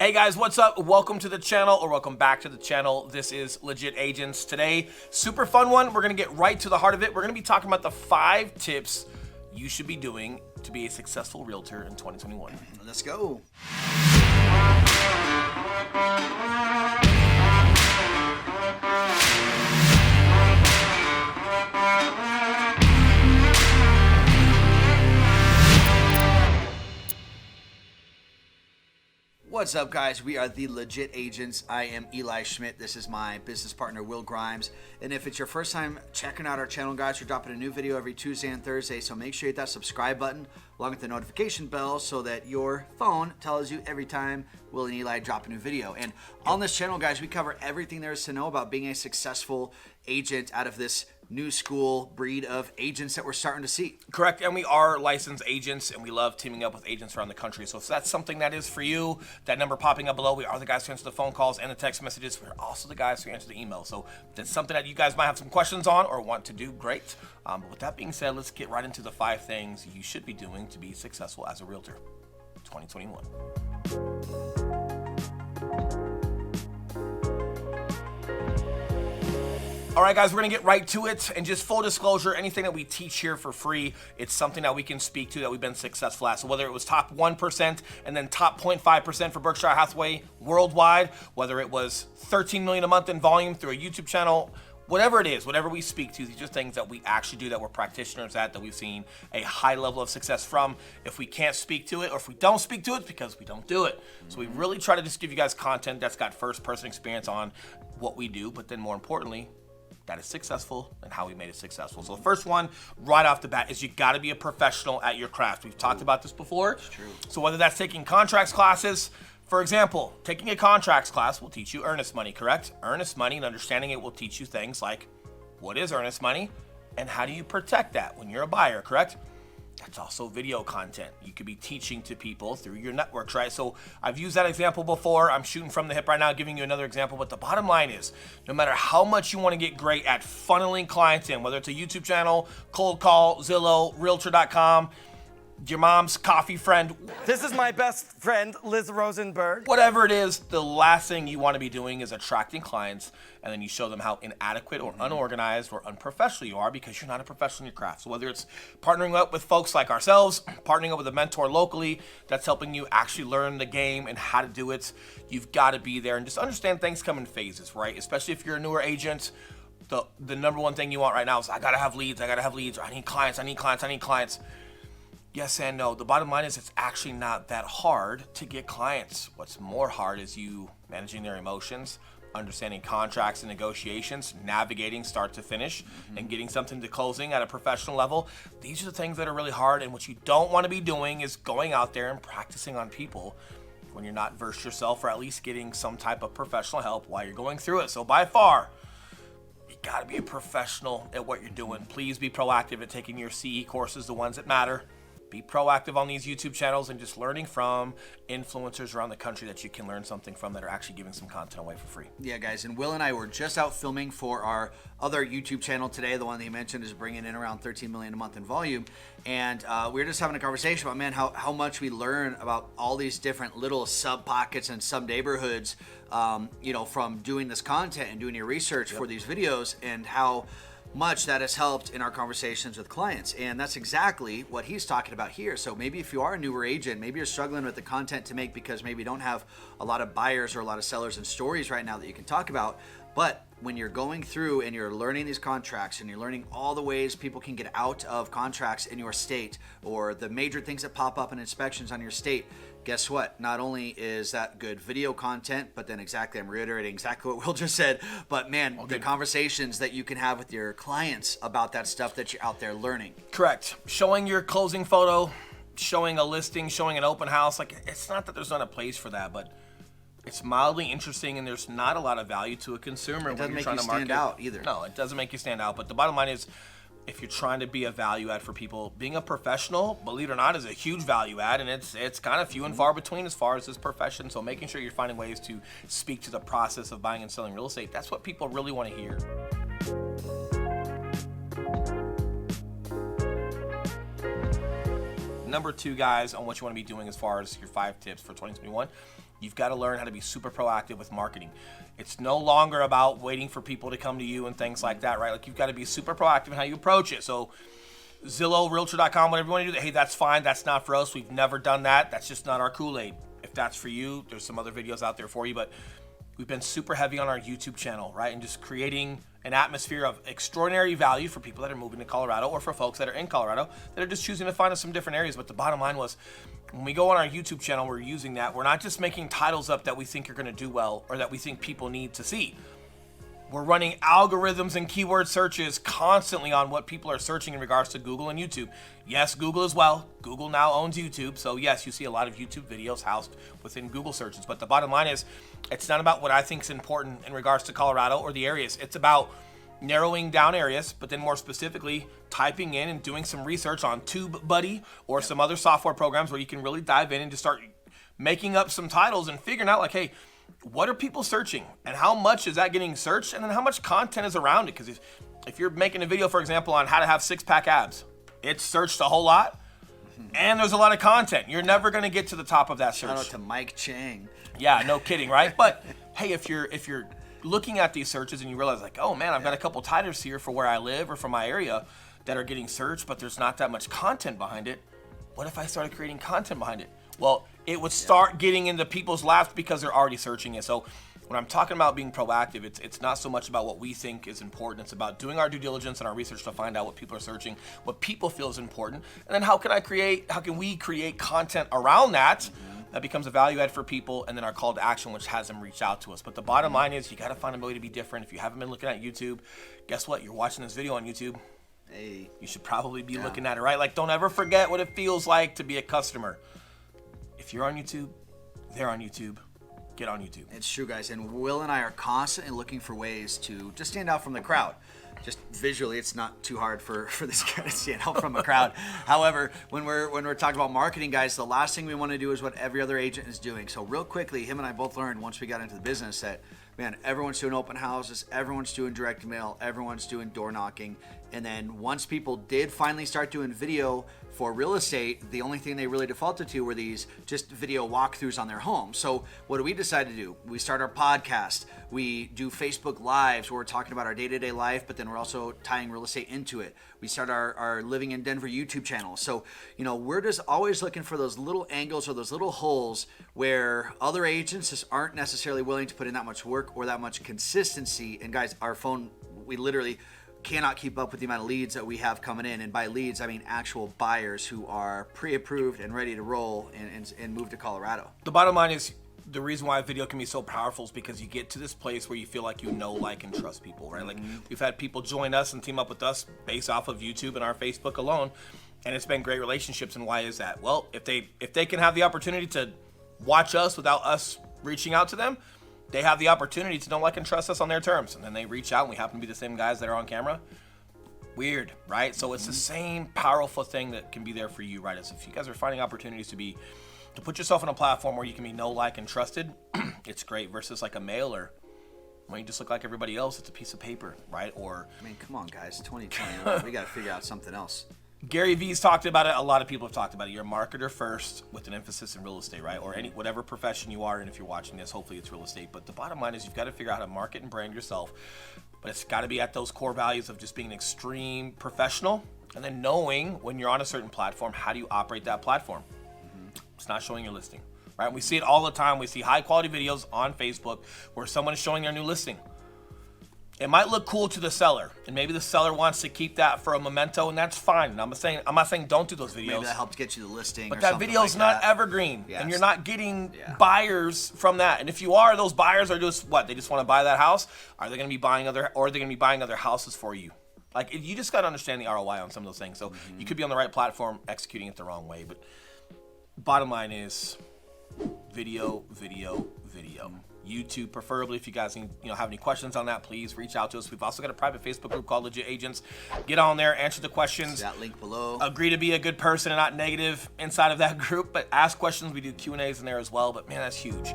Hey guys, what's up? Welcome to the channel, or welcome back to the channel. This is Legit Agents. Today, super fun one. We're gonna get right to the heart of it. We're gonna be talking about the 5 tips you should be doing to be a successful realtor in 2021. Let's go. What's up, guys? We are the Legit Agents. I am Eli Schmidt. This is my business partner, Will Grimes. And if it's your first time checking out our channel, guys, we're dropping a new video every Tuesday and Thursday. So make sure you hit that subscribe button along with the notification bell so that your phone tells you every time Will and Eli drop a new video. And on this channel, guys, we cover everything there is to know about being a successful agent out of this new school breed of agents that we're starting to see. Correct, and we are licensed agents, and we love teaming up with agents around the country. So if that's something that is for you, that number popping up below, we are the guys who answer the phone calls and the text messages. We're also the guys who answer the email. So if that's something that you guys might have some questions on or want to do, great. But with that being said, let's get right into the 5 things you should be doing to be successful as a realtor in 2021. All right, guys, we're gonna get right to it. And just full disclosure, anything that we teach here for free, it's something that we can speak to that we've been successful at. So whether it was top 1% and then top 0.5% for Berkshire Hathaway worldwide, whether it was 13 million a month in volume through a YouTube channel, whatever it is, whatever we speak to, these are things that we actually do, that we're practitioners at, that we've seen a high level of success from. If we can't speak to it, or if we don't speak to it, it's because we don't do it. So we really try to just give you guys content that's got first-person experience on what we do, but then more importantly, that is successful and how we made it successful. So the first one right off the bat is you gotta be a professional at your craft. We've talked about this before. It's true. So whether that's taking contracts classes, for example, taking a contracts class will teach you earnest money, correct? Earnest money, and understanding it will teach you things like what is earnest money and how do you protect that when you're a buyer, correct? That's also video content. You could be teaching to people through your networks, right? So I've used that example before. I'm shooting from the hip right now, giving you another example. But the bottom line is, no matter how much you want to get great at funneling clients in, whether it's a YouTube channel, cold call, Zillow, Realtor.com, your mom's coffee friend, this is my best friend, Liz Rosenberg. whatever it is, the last thing you want to be doing is attracting clients, and then you show them how inadequate or unorganized or unprofessional you are because you're not a professional in your craft. So whether it's partnering up with folks like ourselves, partnering up with a mentor locally that's helping you actually learn the game and how to do it, you've got to be there and just understand things come in phases, right? Especially if you're a newer agent. The number one thing you want right now is I gotta have leads, or I need clients. Yes and no. The bottom line is it's actually not that hard to get clients. What's more hard is you managing their emotions, understanding contracts and negotiations, navigating start to finish, and getting something to closing at a professional level. These are the things that are really hard, and what you don't want to be doing is going out there and practicing on people when you're not versed yourself, or at least getting some type of professional help while you're going through it. So by far, you gotta be a professional at what you're doing. Please be proactive at taking your CE courses, the ones that matter. Be proactive on these YouTube channels and just learning from influencers around the country that you can learn something from, that are actually giving some content away for free. Yeah, guys, and Will and I were just out filming for our other YouTube channel today. The one that he mentioned is bringing in around 13 million a month in volume. And we were just having a conversation about, man, how much we learn about all these different little sub-pockets and sub-neighborhoods, from doing this content and doing your research for these videos, and how much that has helped in our conversations with clients. And that's exactly what he's talking about here. So maybe if you are a newer agent, maybe you're struggling with the content to make because maybe you don't have a lot of buyers or a lot of sellers and stories right now that you can talk about. But when you're going through and you're learning these contracts and you're learning all the ways people can get out of contracts in your state, or the major things that pop up in inspections on your state, guess what? Not only is that good video content, but then I'm reiterating exactly what Will just said, but man, the conversations that you can have with your clients about that stuff that you're out there learning. Correct. Showing your closing photo, showing a listing, showing an open house. Like, it's not that there's not a place for that, but it's mildly interesting, and there's not a lot of value to a consumer when you're trying to market. It doesn't make you stand out either. No, it doesn't make you stand out. But the bottom line is, if you're trying to be a value add for people, being a professional, believe it or not, is a huge value add, and it's kind of few and far between as far as this profession. So making sure you're finding ways to speak to the process of buying and selling real estate, that's what people really want to hear. Number 2, guys, on what you want to be doing as far as your 5 tips for 2021, You've got to learn how to be super proactive with marketing. It's no longer about waiting for people to come to you and things like that, right? Like, you've got to be super proactive in how you approach it. So Zillow, Realtor.com, whatever you want to do, hey, that's fine. That's not for us. We've never done that. That's just not our Kool-Aid. If that's for you, there's some other videos out there for you, but we've been super heavy on our YouTube channel, right? And just creating an atmosphere of extraordinary value for people that are moving to Colorado, or for folks that are in Colorado that are just choosing to find us some different areas. But the bottom line was, when we go on our YouTube channel, we're using that. We're not just making titles up that we think are going to do well or that we think people need to see. We're running algorithms and keyword searches constantly on what people are searching in regards to Google and YouTube. Yes, Google as well. Google now owns YouTube. So yes, you see a lot of YouTube videos housed within Google searches. But the bottom line is, it's not about what I think is important in regards to Colorado or the areas. It's about narrowing down areas, but then more specifically, typing in and doing some research on TubeBuddy or some other software programs where you can really dive in and just start making up some titles and figuring out, like, hey, what are people searching and how much is that getting searched, and then how much content is around it? Because if you're making a video, for example, on how to have six-pack abs, it's searched a whole lot, and there's a lot of content. You're never going to get to the top of that search. Shout out to Mike Chang. Yeah, no kidding, right? But hey, if you're looking at these searches and you realize, like, oh man, I've got a couple titles here for where I live or for my area that are getting searched, but there's not that much content behind it. What if I started creating content behind it? Well, it would start getting into people's laps because they're already searching it. So when I'm talking about being proactive, it's not so much about what we think is important. It's about doing our due diligence and our research to find out what people are searching, what people feel is important, and then how can we create content around that that becomes a value add for people, and then our call to action, which has them reach out to us. But the bottom line is, you got to find a way to be different. If you haven't been looking at YouTube, guess what? You're watching this video on YouTube. Hey, you should probably be looking at it, right? Like, don't ever forget what it feels like to be a customer. If you're on YouTube, they're on YouTube. Get on YouTube. It's true, guys. And Will and I are constantly looking for ways to just stand out from the crowd. Just visually, it's not too hard for this guy to stand out from a crowd. However, when we're talking about marketing, guys, the last thing we want to do is what every other agent is doing. So real quickly, him and I both learned once we got into the business that, man, everyone's doing open houses, everyone's doing direct mail, everyone's doing door knocking. And then once people did finally start doing video for real estate, the only thing they really defaulted to were these just video walkthroughs on their home. So what do we decide to do? We start our podcast. We do Facebook Lives where we're talking about our day-to-day life, but then we're also tying real estate into it. We start our Living in Denver YouTube channel. So, we're just always looking for those little angles or those little holes where other agents just aren't necessarily willing to put in that much work or that much consistency. And guys, our phone, we literally cannot keep up with the amount of leads that we have coming in. And by leads, I mean actual buyers who are pre-approved and ready to roll and move to Colorado. The bottom line is, the reason why video can be so powerful is because you get to this place where you feel like like, and trust people, right? Like, we've had people join us and team up with us based off of YouTube and our Facebook alone, and it's been great relationships. And why is that? Well, if they can have the opportunity to watch us without us reaching out to them, they have the opportunity to know, like, and trust us on their terms. And then they reach out, and we happen to be the same guys that are on camera. Weird, right? So it's the same powerful thing that can be there for you, right? As if you guys are finding opportunities to put yourself on a platform where you can be like, and trusted, it's great, versus like a mailer. When you just look like everybody else, it's a piece of paper, right? Or, I mean, come on, guys, 2020, we got to figure out something else. Gary Vee's talked about it. A lot of people have talked about it. You're a marketer first with an emphasis in real estate, right? Or whatever profession you are in. If you're watching this, hopefully it's real estate. But the bottom line is, you've got to figure out how to market and brand yourself. But it's got to be at those core values of just being an extreme professional, and then knowing when you're on a certain platform, how do you operate that platform? It's not showing your listing, right? We see it all the time. We see high quality videos on Facebook where someone is showing their new listing. It might look cool to the seller, and maybe the seller wants to keep that for a memento, and that's fine. And I'm not saying don't do those videos. Maybe that helps get you the listing. But that video's not evergreen, and you're not getting buyers from that. And if you are, those buyers are just what? They just want to buy that house. Are they going to be buying other houses for you? Like, you just got to understand the ROI on some of those things. So you could be on the right platform executing it the wrong way. But bottom line is, video. YouTube, preferably. If you guys have any questions on that, please reach out to us. We've also got a private Facebook group called Legit Agents. Get on there, answer the questions. That link below. Agree to be a good person and not negative inside of that group, but ask questions. We do Q&As in there as well. But man, that's huge.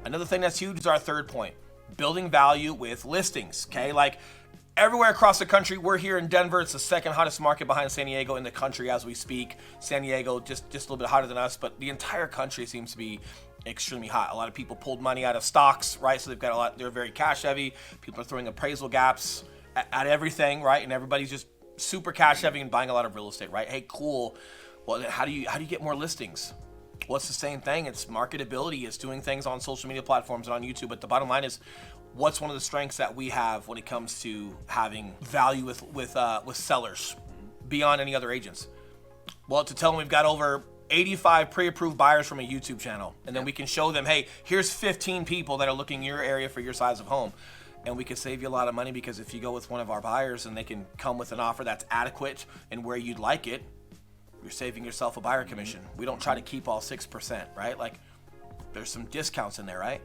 Another thing that's huge is our third point: building value with listings. Okay, like, everywhere across the country. We're here in Denver. It's the second hottest market behind San Diego in the country as we speak. San Diego just a little bit hotter than us, but the entire country seems to be extremely hot. A lot of people pulled money out of stocks, right? So they've got a lot. They're very cash heavy. People are throwing appraisal gaps at everything, right? And everybody's just super cash heavy and buying a lot of real estate, right? Hey, cool. Well, then how do you get more listings? Well, it's the same thing. It's marketability. It's doing things on social media platforms and on YouTube. But the bottom line is, what's one of the strengths that we have when it comes to having value with sellers beyond any other agents? Well, to tell them we've got over 85 pre-approved buyers from a YouTube channel, and then we can show them, hey, here's 15 people that are looking in your area for your size of home, and we can save you a lot of money, because if you go with one of our buyers and they can come with an offer that's adequate and where you'd like it, you're saving yourself a buyer commission. We don't try to keep all 6%, right? Like, there's some discounts in there, right?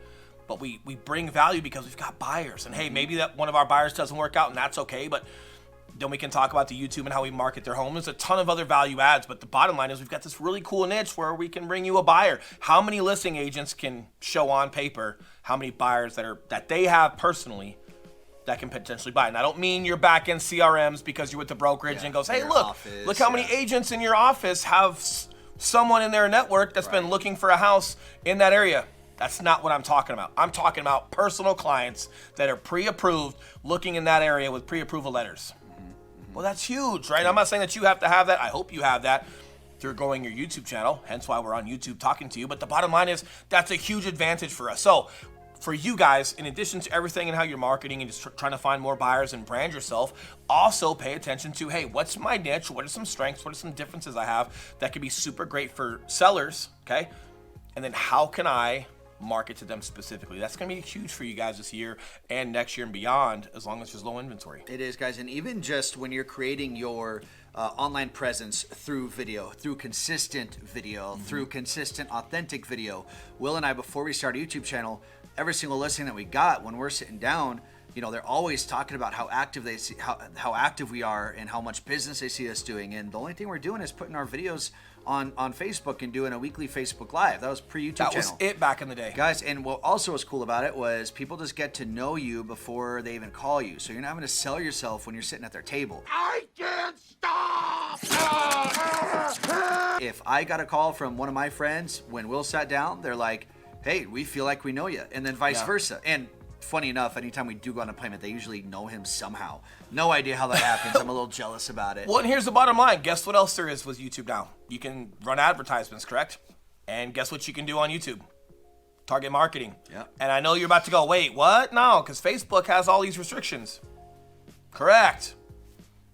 But we bring value because we've got buyers. And hey, maybe that one of our buyers doesn't work out, and that's okay, but then we can talk about the YouTube and how we market their home. There's a ton of other value adds, but the bottom line is we've got this really cool niche where we can bring you a buyer. How many listing agents can show on paper how many buyers that they have personally that can potentially buy? And I don't mean your back-end CRMs because you're with the brokerage and goes, hey, look how many agents in your office have someone in their network that's been looking for a house in that area. That's not what I'm talking about. I'm talking about personal clients that are pre-approved, looking in that area with pre-approval letters. Well, that's huge, right? I'm not saying that you have to have that. I hope you have that through growing your YouTube channel, hence why we're on YouTube talking to you. But the bottom line is that's a huge advantage for us. So for you guys, in addition to everything and how you're marketing and just trying to find more buyers and brand yourself, also pay attention to, hey, what's my niche? What are some strengths? What are some differences I have that could be super great for sellers, okay? And then how can I market to them specifically? That's going to be huge for you guys this year and next year and beyond, as long as there's low inventory. It is, guys. And even just when you're creating your online presence through video, through consistent video, through consistent, authentic video. Will and I, before we start a YouTube channel, every single listing that we got, when we're sitting down, you know, they're always talking about how active they see, how active we are and how much business they see us doing. And the only thing we're doing is putting our videos on Facebook and doing a weekly Facebook Live. That was pre-YouTube channel. That was it back in the day. Guys, and what also was cool about it was people just get to know you before they even call you. So you're not having to sell yourself when you're sitting at their table. I can't stop! If I got a call from one of my friends when Will sat down, they're like, hey, we feel like we know you. And then vice versa. And funny enough, anytime we do go on an appointment, they usually know him somehow. No idea how that happens. I'm a little jealous about it. Well, and here's the bottom line. Guess what else there is with YouTube now? You can run advertisements, correct? And guess what you can do on YouTube? Target marketing. Yeah. And I know you're about to go, wait, what? No, because Facebook has all these restrictions. Correct.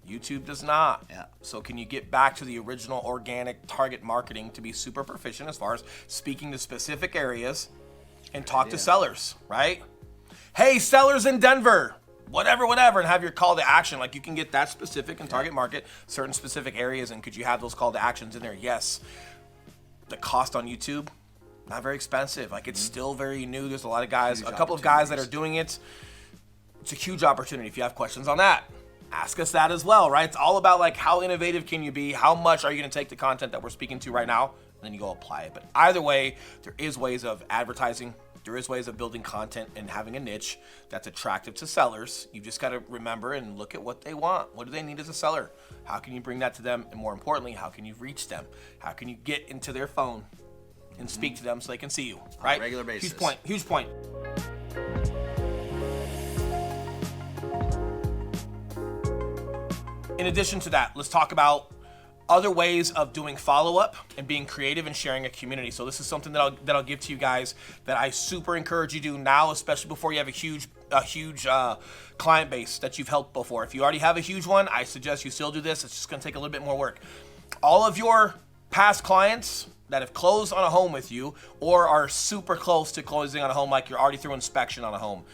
YouTube does not. Yeah. So can you get back to the original organic target marketing to be super proficient as far as speaking to specific areas and talk to sellers, right? Hey, sellers in Denver, whatever, and have your call to action. Like, you can get that specific and target market certain specific areas, and could you have those call to actions in there? Yes. The cost on YouTube, not very expensive. Like, it's still very new. There's a lot of guys, a couple of guys that are doing it. It's a huge opportunity. If you have questions on that, ask us that as well, right? It's all about, like, how innovative can you be? How much are you going to take the content that we're speaking to right now? And then you go apply it. But either way, there is ways of advertising. There is ways of building content and having a niche that's attractive to sellers. You just got to remember and look at what they want. What do they need as a seller? How can you bring that to them? And more importantly, how can you reach them? How can you get into their phone and speak to them so they can see you, right? On a regular basis. Huge point. In addition to that, let's talk about other ways of doing follow-up and being creative and sharing a community. So this is something that I'll give to you guys that I super encourage you to do now, especially before you have a huge client base that you've helped before. If you already have a huge one, I suggest you still do this. It's just going to take a little bit more work. All of your past clients that have closed on a home with you or are super close to closing on a home, like you're already through inspection on a home,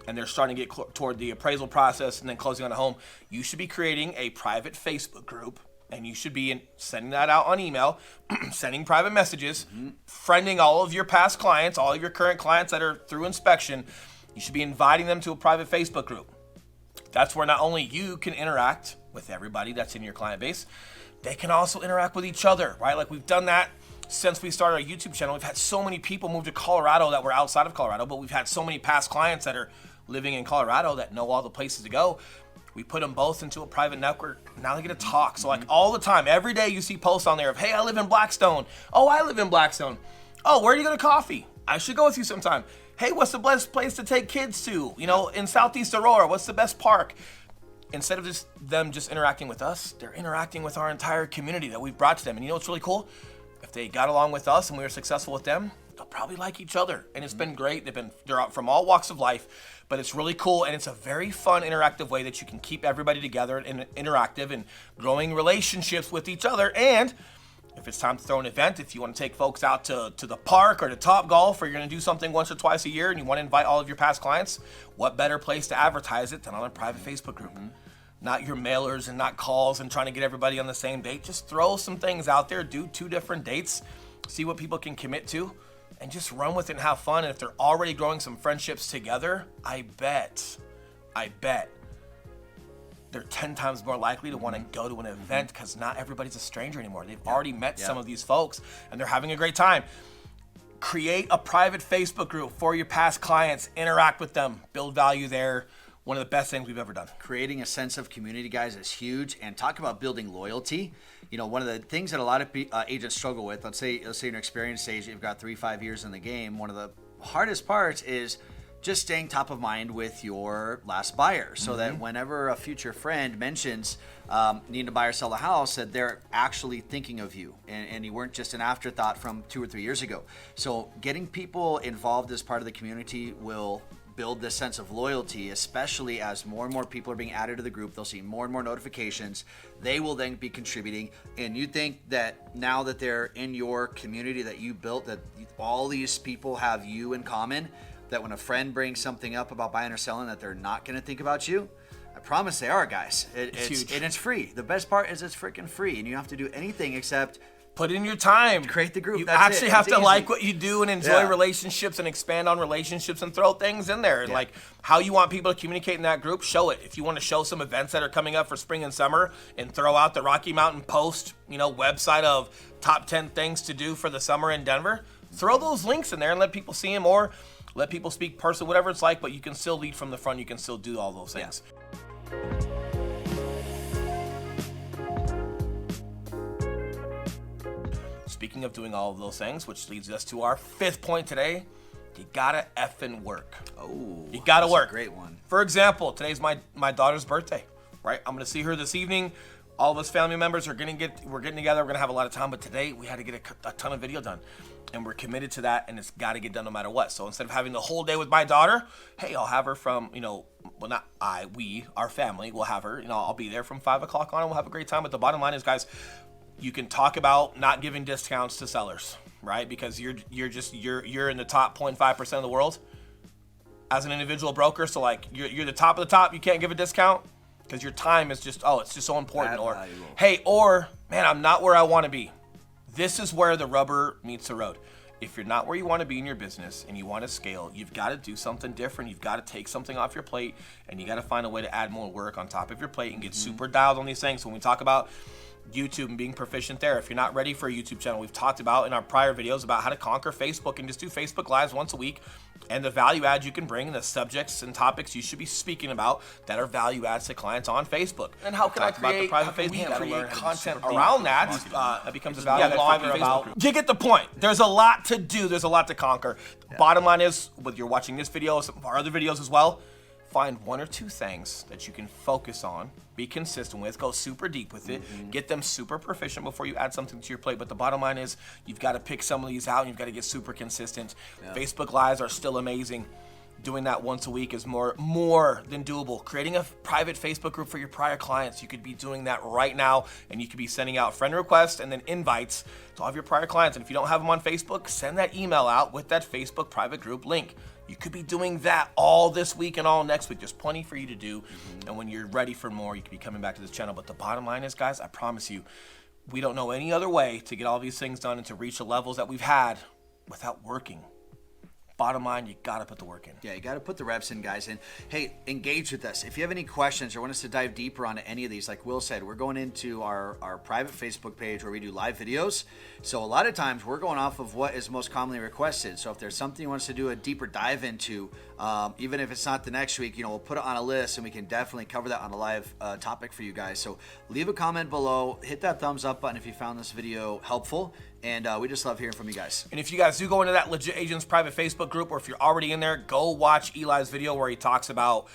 and they're starting to get toward the appraisal process and then closing on a home, you should be creating a private Facebook group. And you should be sending that out on email, sending private messages, friending all of your past clients, all of your current clients that are through inspection. You should be inviting them to a private Facebook group. That's where not only you can interact with everybody that's in your client base, they can also interact with each other, right? Like, we've done that since we started our YouTube channel. We've had so many people move to Colorado that were outside of Colorado, but we've had so many past clients that are living in Colorado that know all the places to go. We put them both into a private network. Now they get to talk. So like all the time, every day you see posts on there of, hey, I live in Blackstone. Oh, I live in Blackstone. Oh, where do you go to coffee? I should go with you sometime. Hey, what's the best place to take kids to? You know, in Southeast Aurora, what's the best park? Instead of just them just interacting with us, they're interacting with our entire community that we've brought to them. And you know what's really cool? If they got along with us and we were successful with them, they'll probably like each other. And it's been great. They're out from all walks of life, but it's really cool. And it's a very fun, interactive way that you can keep everybody together and interactive and growing relationships with each other. And if it's time to throw an event, if you want to take folks out to the park or to Top Golf, or you're going to do something once or twice a year and you want to invite all of your past clients, what better place to advertise it than on a private Facebook group? Not your mailers and not calls and trying to get everybody on the same date. Just throw some things out there, do 2 different dates, see what people can commit to, and just run with it and have fun. And if they're already growing some friendships together, I bet they're 10 times more likely to want to go to an event, because not everybody's a stranger anymore. They've already met some of these folks and they're having a great time. Create a private Facebook group for your past clients, interact with them, build value there. One of the best things we've ever done. Creating a sense of community, guys, is huge. And talk about building loyalty. You know, one of the things that a lot of agents struggle with, let's say in your experience stage, you've got 3-5 years in the game. One of the hardest parts is just staying top of mind with your last buyer, so that whenever a future friend mentions needing to buy or sell a house, that they're actually thinking of you, and you weren't just an afterthought from 2 or 3 years ago. So getting people involved as part of the community will build this sense of loyalty, especially as more and more people are being added to the group. They'll see more and more notifications. They will then be contributing. And you think that now that they're in your community that you built, that all these people have you in common, that when a friend brings something up about buying or selling, that they're not going to think about you? I promise they are, guys. It's huge. And it's free. The best part is it's freaking free, and you don't have to do anything except put in your time. Create the group. You That's actually it. have It's to easy. like what you do and enjoy Yeah. relationships and expand on relationships and throw things in there. And like how you want people to communicate in that group, show it. If you want to show some events that are coming up for spring and summer and throw out the Rocky Mountain Post, website of top 10 things to do for the summer in Denver, throw those links in there and let people see them, or let people speak personally, whatever it's like, but you can still lead from the front. You can still do all those things. Speaking of doing all of those things, which leads us to our 5th point today, you gotta effing work. Oh, you gotta that's work. A great one. For example, today's my daughter's birthday, right? I'm gonna see her this evening. All of us family members we're getting together. We're gonna have a lot of time, but today we had to get a ton of video done, and we're committed to that, and it's got to get done no matter what. So instead of having the whole day with my daughter, hey, I'll have her from our family will have her. I'll be there from 5 o'clock on, and we'll have a great time. But the bottom line is, guys, you can talk about not giving discounts to sellers, right? Because you're in the top 0.5% of the world as an individual broker. So like you're the top of the top. You can't give a discount because your time is it's just so important. Or man, I'm not where I want to be. This is where the rubber meets the road. If you're not where you want to be in your business and you want to scale, you've got to do something different. You've got to take something off your plate, and you got to find a way to add more work on top of your plate and get super dialed on these things. So when we talk about YouTube and being proficient there, if you're not ready for a YouTube channel, we've talked about in our prior videos about how to conquer Facebook and just do Facebook Lives once a week, and the value add you can bring, and the subjects and topics you should be speaking about that are value adds to clients on Facebook. And how can I create content around that? That becomes a value add. You get the point. There's a lot to do. There's a lot to conquer. Bottom line is, whether you're watching this video or some of our other videos as well, find 1 or 2 things that you can focus on, be consistent with, go super deep with it, get them super proficient before you add something to your plate. But the bottom line is you've got to pick some of these out and you've got to get super consistent. Facebook Lives are still amazing. Doing that once a week is more than doable. Creating a private Facebook group for your prior clients, you could be doing that right now, and you could be sending out friend requests and then invites to all of your prior clients. And if you don't have them on Facebook, send that email out with that Facebook private group link. You could be doing that all this week and all next week. There's plenty for you to do. And when you're ready for more, you could be coming back to this channel. But the bottom line is, guys, I promise you, we don't know any other way to get all these things done and to reach the levels that we've had without working. bottom line, you got to put the work in. Yeah, you got to put the reps in, guys. And hey, engage with us. If you have any questions or want us to dive deeper onto any of these, like Will said, we're going into our private Facebook page where we do live videos. So a lot of times we're going off of what is most commonly requested. So if there's something you want us to do a deeper dive into, even if it's not the next week, we'll put it on a list and we can definitely cover that on a live topic for you guys. So leave a comment below, hit that thumbs up button if you found this video helpful. And we just love hearing from you guys. And if you guys do go into that Legit Agents private Facebook group, or if you're already in there, go watch Eli's video where he talks about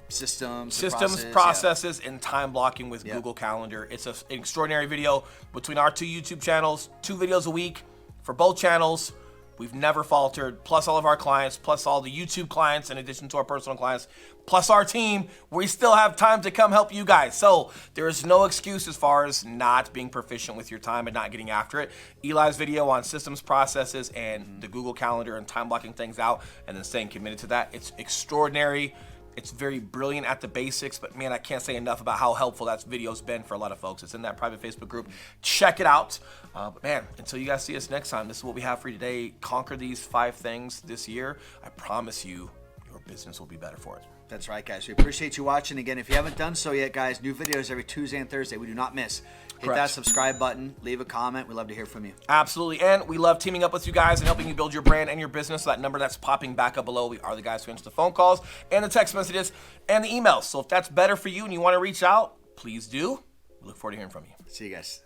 systems, processes, and time blocking with Google Calendar. It's an extraordinary video between our 2 YouTube channels, 2 videos a week for both channels. We've never faltered, plus all of our clients, plus all the YouTube clients, in addition to our personal clients, plus our team. We still have time to come help you guys. So there is no excuse as far as not being proficient with your time and not getting after it. Eli's video on systems, processes, and the Google Calendar and time blocking things out, and then staying committed to that. It's extraordinary. It's very brilliant at the basics, but man, I can't say enough about how helpful that video's been for a lot of folks. It's in that private Facebook group. Check it out. But man, until you guys see us next time, this is what we have for you today. Conquer these 5 things this year. I promise you, your business will be better for it. That's right, guys. We appreciate you watching. Again, if you haven't done so yet, guys, new videos every Tuesday and Thursday. We do not miss. Hit that subscribe button. Leave a comment. We love to hear from you. Absolutely. And we love teaming up with you guys and helping you build your brand and your business. So that number that's popping back up below, we are the guys who answer the phone calls and the text messages and the emails. So if that's better for you and you want to reach out, please do. We look forward to hearing from you. See you guys.